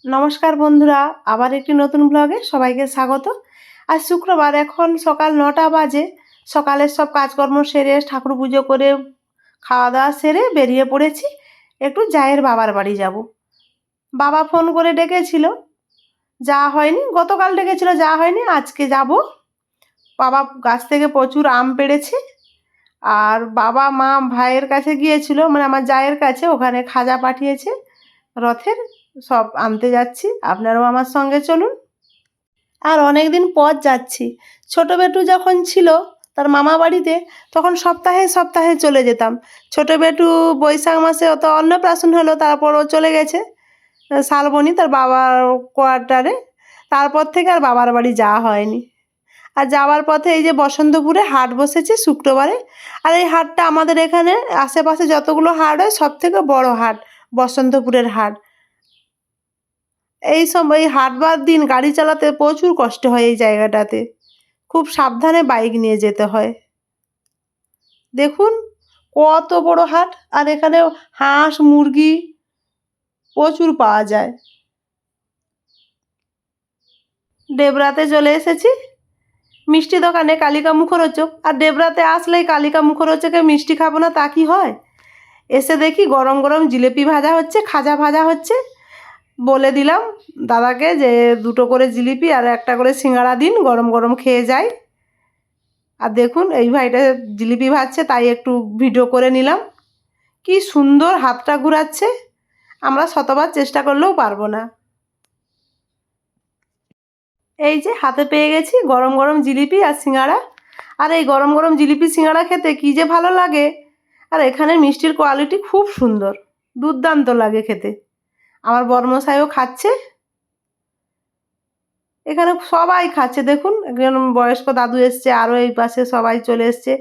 নমস্কার বন্ধুরা, আবার একটি নতুন ব্লগে সবাইকে স্বাগত। আজ শুক্রবার, এখন সকাল 9টা বাজে। সকালের সব কাজকর্ম সেরে ঠাকুর পুজো করে খাওয়া দাওয়া সেরে বেরিয়ে পড়েছি। একটু জায়ের বাবার বাড়ি যাব। বাবা ফোন করে ডেকেছিল, যাওয়া হয়নি। গতকাল ডেকেছিল, যাওয়া হয়নি। আজকে যাব। বাবা গাছ থেকে প্রচুর আম পেড়েছে। আর বাবা মা ভাইয়ের কাছে গিয়েছিল, মানে আমার জায়ের কাছে, ওখানে খাজা পাঠিয়েছে রথের, সব আনতে যাচ্ছি। আপনারাও আমার সঙ্গে চলুন। আর অনেক দিন পর যাচ্ছি। ছোট বেটু যখন ছিল তার মামা বাড়িতে, তখন সপ্তাহে সপ্তাহে চলে যেতাম। ছোট বেটু বৈশাখ মাসে অত অন্নপ্রাশন হলো, তারপর ও চলে গেছে শালবনি তার বাবার কোয়ার্টারে। তারপর থেকে আর বাবার বাড়ি যাওয়া হয়নি। আর যাওয়ার পথে এই যে বসন্তপুরে হাট বসেছে শুক্রবারে। আর এই হাটটা আমাদের এখানে আশেপাশে যতগুলো হাট হয় সব থেকে বড় হাট বসন্তপুরের হাট। এই সময় হাটবার দিন গাড়ি চালাতে প্রচুর কষ্ট হয়। এই জায়গাটাতে খুব সাবধানে বাইক নিয়ে যেতে হয়। দেখুন কত বড় হাট। আর এখানে হাঁস মুরগি প্রচুর পাওয়া যায়। ডেবরাতে চলে এসেছি মিষ্টি দোকানে, কালিকা মুখরোচক। আর ডেবরাতে আসলেই কালিকা মুখরোচকে মিষ্টি খাবো না তা কি হয়। এসে দেখি গরম গরম জিলিপি ভাজা হচ্ছে, খাজা ভাজা হচ্ছে। বলে দিলাম দাদাকে যে 2টো করে জিলিপি আর 1টা করে সিঙ্গাড়া দিন, গরম গরম খেয়ে যাই। আর দেখুন এই ভাইটা জিলিপি ভাজছে, তাই একটু ভিডিও করে নিলাম। কি সুন্দর হাতটা ঘুরাচ্ছে, আমরা শতবার চেষ্টা করলেও পারবো না। এই যে হাতে পেয়ে গেছি গরম গরম জিলিপি আর সিঙ্গাড়া। আর এই গরম গরম জিলিপি সিঙ্গাড়া খেতে কী যে ভালো লাগে। আর এখানে মিষ্টির কোয়ালিটি খুব সুন্দর, দুর্দান্ত লাগে খেতে। আমার বর্মশাইও খাচ্ছে, এখানে সবাই খাচ্ছে। দেখুন একজন বয়স্ক দাদু এসছে, আরও এই পাশে সবাই চলে এসছে।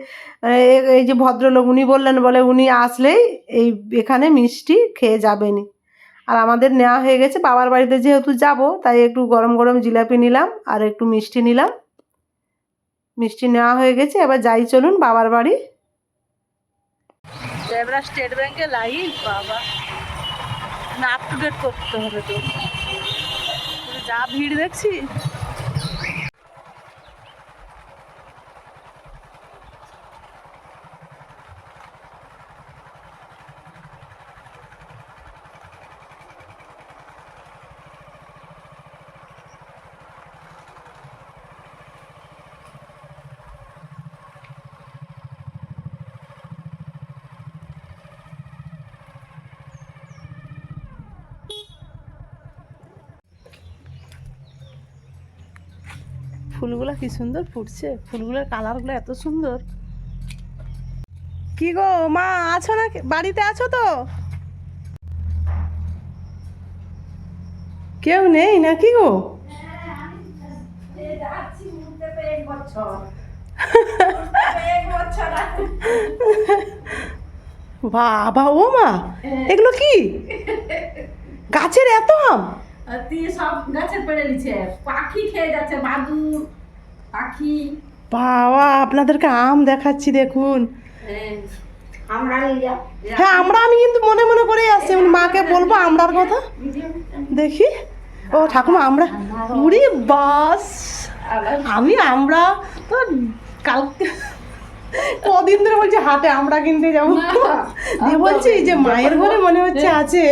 এই যে ভদ্রলোক, উনি বললেন, বলে উনি আসলেই এই এখানে মিষ্টি খেয়ে যাবেনি। আর আমাদের নেওয়া হয়ে গেছে। বাবার বাড়িতে যেহেতু যাব, তাই একটু গরম গরম জিলাপি নিলাম আর একটু মিষ্টি নিলাম। মিষ্টি নেওয়া হয়ে গেছে, এবার যাই চলুন বাবার বাড়ি। এবার স্টেট ব্যাংকে লাইন, বাবা না, আপ টু ডেট করতে হবে। তো যা ভিড় দেখছি। ফুলগুলো কি সুন্দর ফুটছে, ফুলগুলোর কালারগুলো এত সুন্দর। কি গো মা, আছো না? বাড়িতে আছো তো? কেউ নেই নাকি গো? বাবা, ও মা, এগুলো কি গাছের এত আম? সব গাছের পেড়ে নিচ্ছে, পাখি খেয়ে যাচ্ছে, বাদুর পাখি। বাবা, আপনাদেরকে আম দেখাচ্ছি দেখুন। হ্যাঁ, আমি কিন্তু মনে মনে করে আসছি, মাকে বলবো আমরার কথা। দেখি, ও ঠাকুমা আমরা, উড়ি বাস। আমরা তো কালকে কদিন ধরে বলছি হাটে আমরা কিনতে যাবো, দিয়ে বলছি যে মায়ের ঘরে মনে হচ্ছে আছে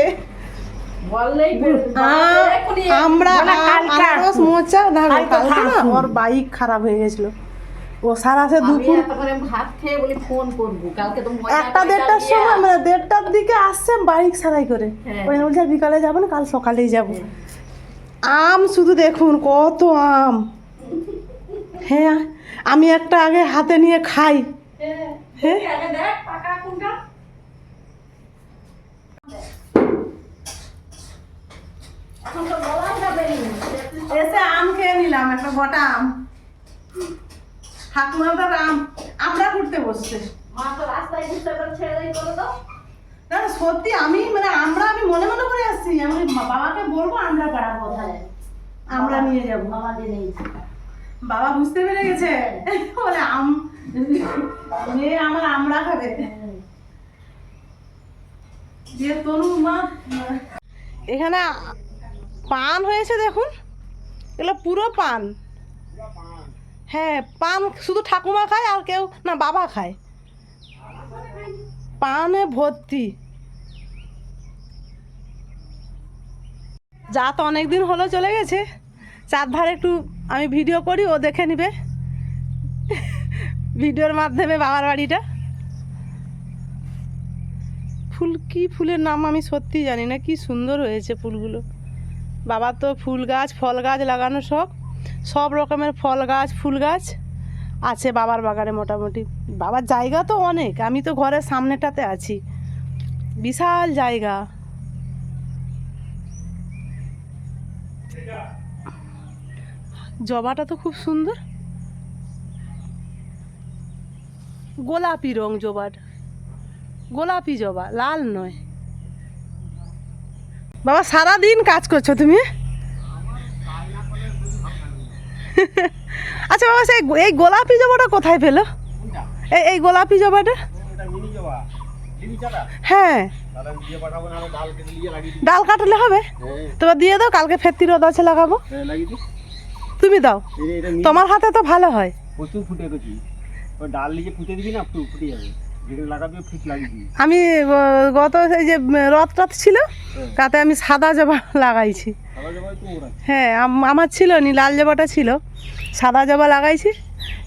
আমরা। আনারস মোচা না, কালকে না ওর বাইক খারাপ হয়ে গেছিল। ও সারাসে দুপুর ভাত খেয়ে বলি ফোন করবো কালকে, তো 1টা-1:30টার সময়, মানে 1:30টার দিকে আসছে বাইক সারাই করে। ওই বলছে বিকালে যাবো না, কাল সকালেই যাবো। আম শুধু দেখুন কত আম। হ্যাঁ, আমি একটা আগে হাতে নিয়ে খাই। হ্যাঁ, এসে আম খেয়ে নিলাম, একটা গোটা আম। ঠাকুমার আম আমরা ঘুরতে বসছে। না সত্যি, আমি মানে আমি মনে মনে করে আসছি, আমি বাবাকে বলবো আমরা পাড়ার কোথায় আমরা নিয়ে যাবো। বাবা বুঝতে পেরে গেছে, বলে আম মেয়ে আমার আমরা খাবে। দিয়ে তনু মা এখানে পান হয়েছে দেখুন, এগুলো পুরো পান। হ্যাঁ, পান শুধু ঠাকুমা খায় আর কেউ না, বাবা খায়। পানে ভর্তি। যা তো অনেক দিন হলো চলে গেছে, চারধারে একটু আমি ভিডিও করি, ও দেখে নিবে ভিডিওর মাধ্যমে বাবার বাড়িটা। ফুল, কি ফুলের নাম আমি সত্যি জানি না, কি সুন্দর হয়েছে ফুলগুলো। বাবা তো ফুল গাছ ফল গাছ লাগানো শখ, সব রকমের ফল গাছ ফুল গাছ আছে বাবার বাগানে মোটামুটি। বাবার জায়গা তো অনেক, আমি তো ঘরের সামনেটাতে আছি, বিশাল জায়গা। জবাটা তো খুব সুন্দর, গোলাপি রং জবার, গোলাপি জবা, লাল নয়। বাবা সারাদিন কাজ করছো তুমি? আচ্ছা বাবা, সেই এই গোলাপি জবাটা কোথায় পেলো? এই গোলাপি জবাটা? হ্যাঁ, ডাল কাটলে হবে? তোমার দিয়ে দাও, কালকে ফেরতি রোদ আছে লাগাবো। তুমি দাও, তোমার হাতে তো ভালো হয়। প্রচুর ফুটে গেছি, ওই ডাল নিয়ে ফুটে দিবি না, ফুটে যাবে। যেখানে লাগাবি ঠিক লাগিয়ে আমি গত এই যে রথ ছিল, তাতে আমি সাদা জবা লাগাইছি। হ্যাঁ, আমার ছিল নি, লাল জবাটা ছিল, সাদা জবা লাগাইছি।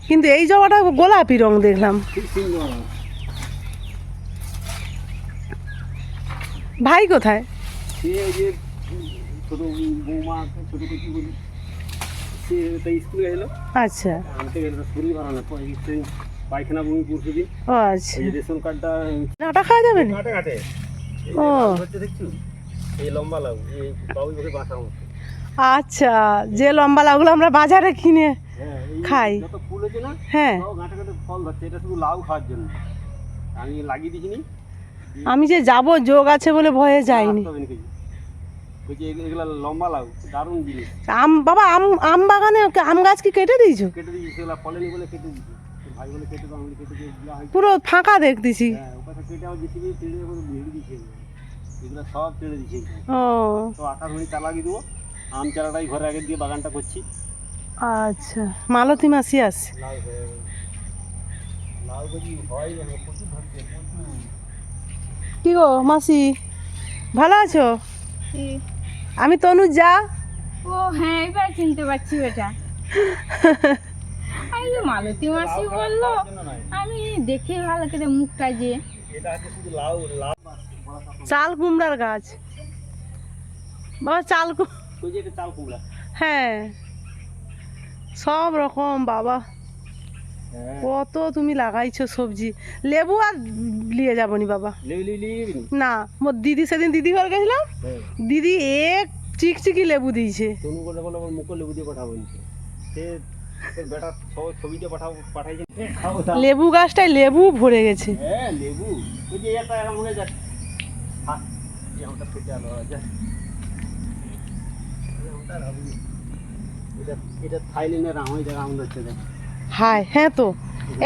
কিন্তু এই জবাটা গোলাপি রং দেখলাম। ভাই কোথায়? ছোট বৌমা, ছোট কুচি বলি, সে স্কুলে গেল। আচ্ছা, আনতে গেলে শরীর ভালো না, পায়খানা বমি পরশু দিন। ও আচ্ছা, এই রেশন কার্ডটা আটা খাওয়া যাবে না? কাটে কাটে ও হচ্ছে, দেখছো এই লম্বা লাউ, এই বাবুই মুখে বাঁচার মতো। আচ্ছা, যে লম্বা লাউগুলো আমরা বাজারে কিনে হ্যাঁ, খাই। যত ফুল হচ্ছে না, হ্যাঁ, গাঁটে গাঁটে ফল ধরছে, এটা শুধু লাউ খাওয়ার জন্য আমি লাগিয়ে দিইনি। আমি যে যাব যোগ আছে বলে ভয়ে যাইনি। এগুলা লম্বা লাউ, দারুণ জিনিস। বাবা আম বাগানে আম গাছ কি কেটে দিয়েছো? কেটে দিয়েছি, সেগুলা ফলেনি বলে কেটে দিয়েছি। ভাই বলে কেটে দাও, আমি কেটে দিয়ে দেওয়া হয়েছে। পুরো ফাঁকা দেখতেছি। হ্যাঁ, ওখানে কেটে আমার জেসিবি তেড়ে ভেড়ে দিয়েছে, এগুলো সব তেড়ে দিয়েছে। ও তো আকাশ হয়ে চালা লাগিয়ে দেবো। আম চারাটাই ঘরে আগে দিয়ে বাগানটা করছি। আচ্ছা, মালতী মাসি আসছে। লাউ হয়ে লাউ যদি হয় প্রচুর ধরছে, প্রচুর। কি গো মাসি, ভালো আছো? আমি তনুজা। ও হ্যাঁ, এবার চিনতে পারছি বেটা। আমি তো মালতী মাসি বললো, আমি দেখে ভালো করে মুখটা যে। এটা আছে শুধু লাউ, লাউ চাল কুমড়ার গাছ। বাবা ওই যে এটা চাল কুমড়া। হ্যাঁ, সব রকম বাবা, হ্যাঁ, কত তুমি লাগাইছো সবজি। লেবু আর নিয়ে যাবো নি বাবা, না। মোর দিদি সেদিন দিদি ঘর গেছিলাম, দিদি এক চিকচিকি লেবু দিয়েছে। তনু বলে বলে আমার মুখে লেবু দিয়ে পাঠাবো নিচে। সে বেটা ছবি দিয়ে পাঠাইছে। লেবু গাছটায় লেবু ভরে গেছে। হ্যাঁ, লেবু ওই যে একটা এরকম হয়ে যাচ্ছে। আমটা ফেটে আলো যা, এটা থাইল্যান্ডের আম, ওই জায়গা আম ধরছে দেখ। হায়, হ্যাঁ তো,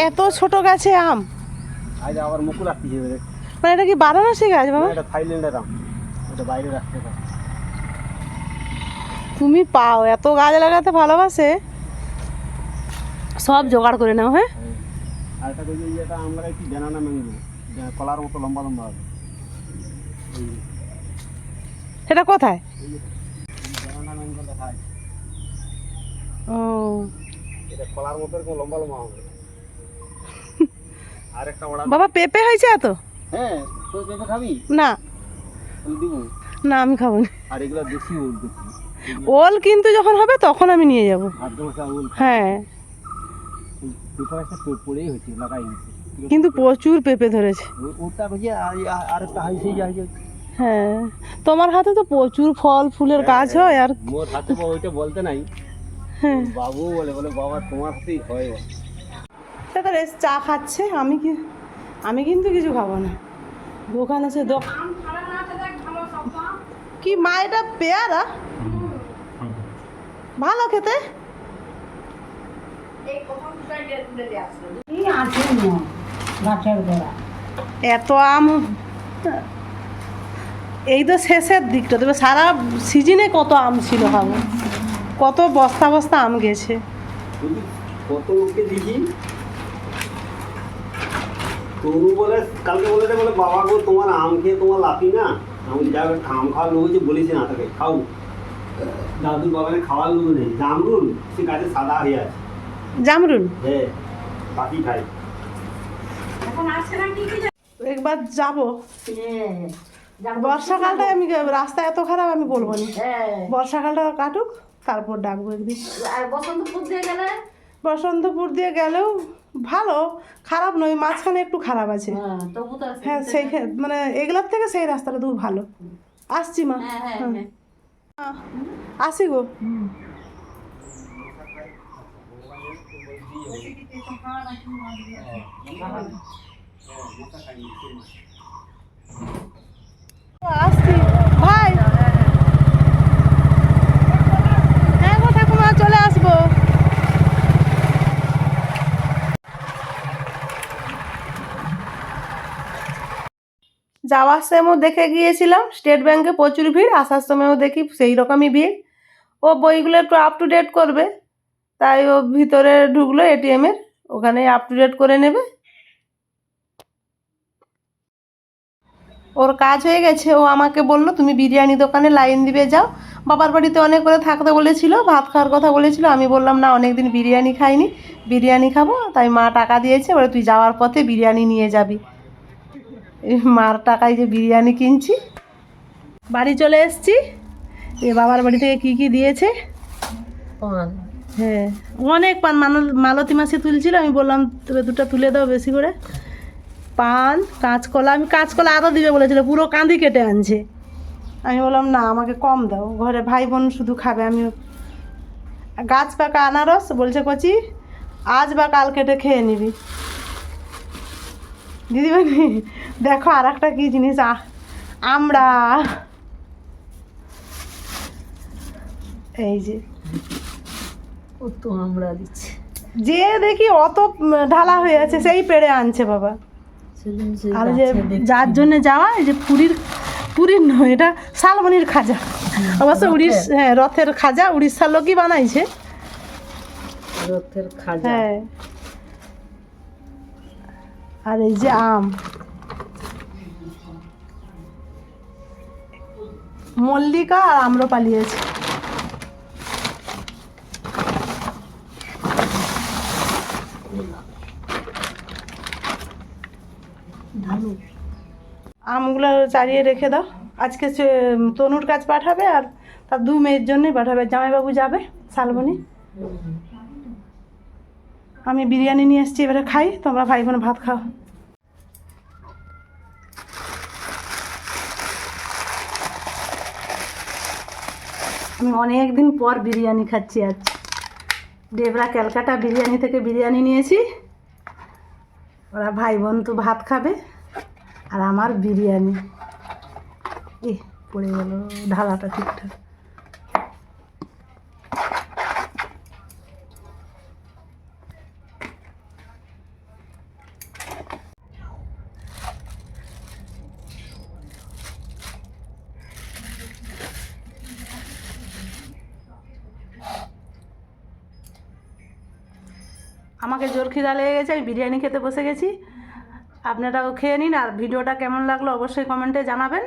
এত ছোট গাছে আম। আজ আবার মুকুল আসতে যাবে দেখ। মানে এটা কি বারাণসী গাছ বাবা? এটা থাইল্যান্ডের আম, এটা বাইরে রাখতে পারে। তুমি পাও, এত গাছ লাগাতে ভালোবাসে, সব জোগাড় করে নাও। হ্যাঁ, আর একটা ওই যে এটা আম লাগাইছি ব্যানানা ম্যাঙ্গো, কলার মতো লম্বা লম্বা হবে। সেটা কোথায়? ব্যানানা ম্যাঙ্গো দেখা যায়, ও এটা কলার মতো এরকম লম্বা লম্বা হবে। আর একটা ওড়া। বাবা পেঁপে হয়েছে এত? হ্যাঁ, তুই পেঁপে খাবি? না আমি দিব না, আমি খাবো না। আর এগুলো দেশি ওল, দেশি ওল কিন্তু যখন হবে তখন আমি নিয়ে যাব। ভাদ্র মাসে ওল। হ্যাঁ, পেঁপে একটা পড়েই হচ্ছে, লাগাই নিচ্ছে। কিন্তু প্রচুর পেঁপে ধরেছে। ওটা হচ্ছে আর একটা হাই সেই হাই। হ্যাঁ, তোমার হাতে তো প্রচুর ফল ফুলের গাছ হয়। আর মোর হাতে ওইটা বলতে নাই, হ্যাঁ, বাবু বলে বলে বাবা তোমার হাতেই হয়। সেটা বেশ চা খাচ্ছে, আমি কিন্তু কিছু খাবো না। দোকান আছে কি মা, এটা পেয়ারা ভালো খেতে। গাছের গোড়া এত আম এই তো শেষের দিকটা, তবে সারা সিজনে কত আম ছিল ভাবো, কত বস্তা বস্তা আম গেছে। শুধু কত লোককে দিছি। তরু বলে কালকে বলেছে, বলে বাবা গো তোমার আম খেয়ে তোমার লাফি না, আমি যা আম খাওয়ার লোক হয়েছে বলেছি না তাকে খাও। দাদুর বাবাকে খাওয়ার লোক নেই, জামরুল সে গাছে সাদা হয়ে আছে। জামরুল হ্যাঁ, পাখি খায়। এখন আসছে না কি কি একবার যাবো। বর্ষাকালটায় আমি রাস্তা এত খারাপ আমি বলবো না, হ্যাঁ বর্ষাকালটা কাটুক তারপর ডাকবো একদিন। আর বসন্তপুর দিয়ে গেলে বসন্তপুর দিয়ে গেলেও ভালো, খারাপ নয়, মাঝখানে একটু খারাপ আছে। তবু তো হ্যাঁ সেই মানে এগুলোর থেকে সেই রাস্তাটা খুব ভালো। আসছি মা, হ্যাঁ হ্যাঁ হুম। হ্যাঁ আসি গো। আসছি ভাই, হ্যাঁ গো ঠাকুমা চলে আসবো। যাওয়ার সময়ও দেখে গিয়েছিলাম স্টেট ব্যাংকে প্রচুর ভিড়, আসার সময়ও দেখি সেই রকমই ভিড়। ও বইগুলো একটু আপ টু ডেট করবে, তাই ও ভিতরে ঢুকলো এটিএমের, ওখানে আপ টু ডেট করে নেবে। ওর কাজ হয়ে গেছে, ও আমাকে বলল তুমি বিরিয়ানি দোকানে লাইন দিবে যাও। বাবার বাড়িতে অনেক করে থাকতে বলেছিল, ভাত খাওয়ার কথা বলেছিল, আমি বললাম না অনেক দিন বিরিয়ানি খাইনি, বিরিয়ানি খাবো, তাই মা টাকা দিয়েছে, বলে তুই যাওয়ার পথে বিরিয়ানি নিয়ে যাবি। এই মার টাকায় যে বিরিয়ানি কিনছি। বাড়ি চলে এসেছি, এ বাবার বাড়ি থেকে কী কী দিয়েছে। হ্যাঁ অনেক পান, মালতী মাসি তুলছিল, আমি বললাম তবে দুটো তুলে দাও বেশি করে। পান, কাঁচকলা, আমি কাঁচকলা আরও দিবে বলেছিল, পুরো কাঁদি কেটে আনছে। আমি বললাম না আমাকে কম দাও, ঘরে ভাই বোন শুধু খাবে। আমি গাছ পাকা আনারস বলছে কচি, আজ বা কাল কেটে খেয়ে নিবি। দিদিমণি দেখো আর একটা কী জিনিস, আমরা এই যে ও তো আমরা দিচ্ছি যে দেখি অত ঢালা হয়ে আছে, সেই পেড়ে আনছে বাবা। আর যে যার জন্য যাওয়া, এই যে পুরীর নয়, এটা শালবনির খাজা, অবশ্য হ্যাঁ রথের খাজা, উড়িষ্যার লোকই বানাইছে রথের খাজা। হ্যাঁ আর এই যে আম, মল্লিকা আর আম্রপালি আছে। আমগুলো চারিয়ে রেখে দাও, আজকে তনুর কাজ পাঠাবে, আর তার 2 মেয়ের জন্যই পাঠাবে, জামাইবাবু যাবে শালবনি। আমি বিরিয়ানি নিয়ে এসেছি, এবারে খাই, তোমরা ভাই বোন ভাত খাও। আমি অনেক দিন পর বিরিয়ানি খাচ্ছি আজ। ডেবরা ক্যালকাটা বিরিয়ানি থেকে বিরিয়ানি নিয়েছি, ওরা ভাই বোন তো ভাত খাবে, আর আমার বিরিয়ানি। পড়ে গেল ঢালাটা ঠিকঠাক। আমাকে জোর খিদা লেগে গেছে, আমি বিরিয়ানি খেতে বসে গেছি। আপনারাও খেয়ে নিন, আর ভিডিওটা কেমন লাগলো অবশ্যই কমেন্টে জানাবেন।